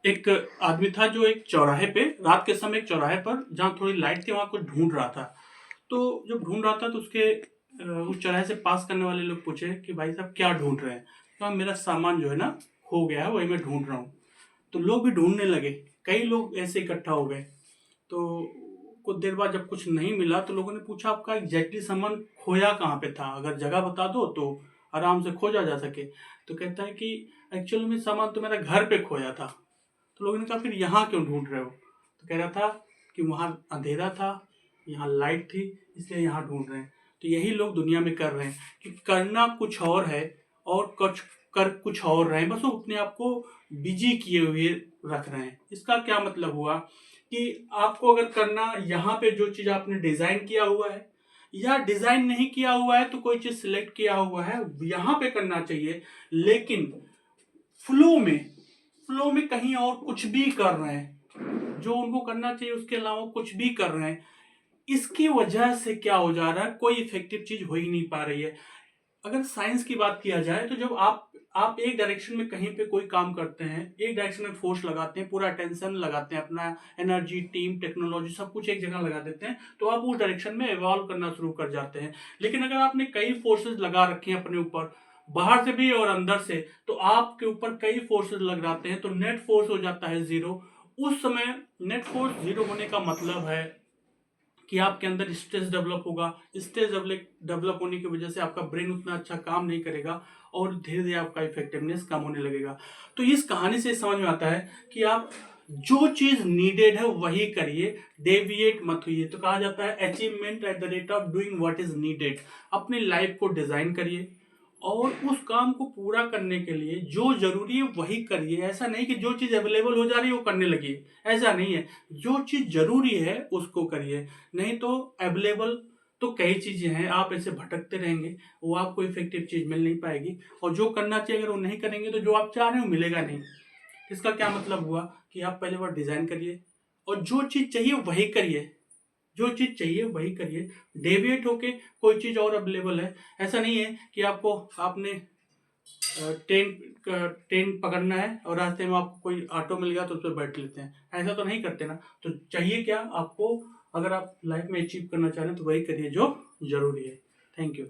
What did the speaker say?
एक आदमी था जो एक चौराहे पे रात के समय एक चौराहे पर जहाँ थोड़ी लाइट थी वहां कुछ ढूंढ रहा था। तो जब ढूंढ रहा था तो उसके उस चौराहे से पास करने वाले लोग पूछे कि भाई साहब क्या ढूंढ रहे हैं। तो मेरा सामान जो है ना खो गया है, वही मैं ढूंढ रहा हूँ। तो लोग भी ढूंढने लगे, कई लोग ऐसे इकट्ठा हो गए। तो कुछ देर बाद जब कुछ नहीं मिला तो लोगों ने पूछा आपका एग्जैक्टली सामान खोया कहाँ पे था, अगर जगह बता दो तो आराम से खोजा जा सके। तो कहता है कि एक्चुअल में सामान तो मेरा घर पे खोया था। तो लोगों ने कहा फिर यहाँ क्यों ढूंढ रहे हो। तो कह रहा था कि वहाँ अंधेरा था, यहाँ लाइट थी, इसलिए यहाँ ढूंढ रहे हैं। तो यही लोग दुनिया में कर रहे हैं कि करना कुछ और है और कुछ कर कुछ और रहे हैं, बस वो अपने आप को बिजी किए हुए रख रहे हैं। इसका क्या मतलब हुआ कि आपको अगर करना यहाँ पे जो चीज आपने डिजाइन किया हुआ है या डिजाइन नहीं किया हुआ है तो कोई चीज सिलेक्ट किया हुआ है यहाँ पे करना चाहिए, लेकिन फ्लो में फ्लो में कहीं और कुछ भी कर रहे हैं, जो उनको करना चाहिए उसके अलावा कुछ भी कर रहे हैं। इसकी वजह से क्या हो जा रहा है, कोई इफेक्टिव चीज हो ही नहीं पा रही है। अगर साइंस की बात किया जाए तो जब आप एक डायरेक्शन में कहीं पे कोई काम करते हैं, एक डायरेक्शन में फोर्स लगाते हैं, पूरा अटेंशन लगाते हैं, अपना एनर्जी, टीम, टेक्नोलॉजी सब कुछ एक जगह लगा देते हैं, तो आप उस डायरेक्शन में इवॉल्व करना शुरू कर जाते हैं। लेकिन अगर आपने कई फोर्सेस लगा रखे हैं अपने ऊपर, बाहर से भी और अंदर से, तो आपके ऊपर कई फोर्सेस लग जाते हैं, तो नेट फोर्स हो जाता है जीरो। उस समय नेट फोर्स जीरो होने का मतलब है कि आपके अंदर स्ट्रेस डेवलप होगा। स्ट्रेस डेवलप होने की वजह से आपका ब्रेन उतना अच्छा काम नहीं करेगा और धीरे धीरे आपका इफेक्टिवनेस कम होने लगेगा। तो इस कहानी से समझ में आता है कि आप जो चीज नीडेड है वही करिए, डेविएट मत होइए। तो कहा जाता है achievement at the rate of doing what is needed. अपनी लाइफ को डिजाइन करिए और उस काम को पूरा करने के लिए जो जरूरी है वही करिए। ऐसा नहीं कि जो चीज अवेलेबल हो जा रही है वो करने लगिए, ऐसा नहीं है। जो चीज जरूरी है उसको करिए, नहीं तो अवेलेबल तो कई चीजें हैं, आप ऐसे भटकते रहेंगे, वो आपको इफेक्टिव चीज मिल नहीं पाएगी। और जो करना चाहिए अगर वो नहीं करेंगे तो जो आप चाह रहे हो मिलेगा नहीं। इसका क्या मतलब हुआ कि आप पहले बार डिजाइन करिए और जो चीज चाहिए वही करिए, जो चीज चाहिए वही करिए। डेविएट होके कोई चीज और अवेलेबल है, ऐसा नहीं है कि आपने ट्रेन ट्रेन पकड़ना है और रास्ते में आपको कोई ऑटो मिल गया तो उस पर बैठ लेते हैं, ऐसा तो नहीं करते ना। तो चाहिए क्या आपको, अगर आप लाइफ में अचीव करना चाह रहे हैं तो वही करिए जो जरूरी है। Thank you.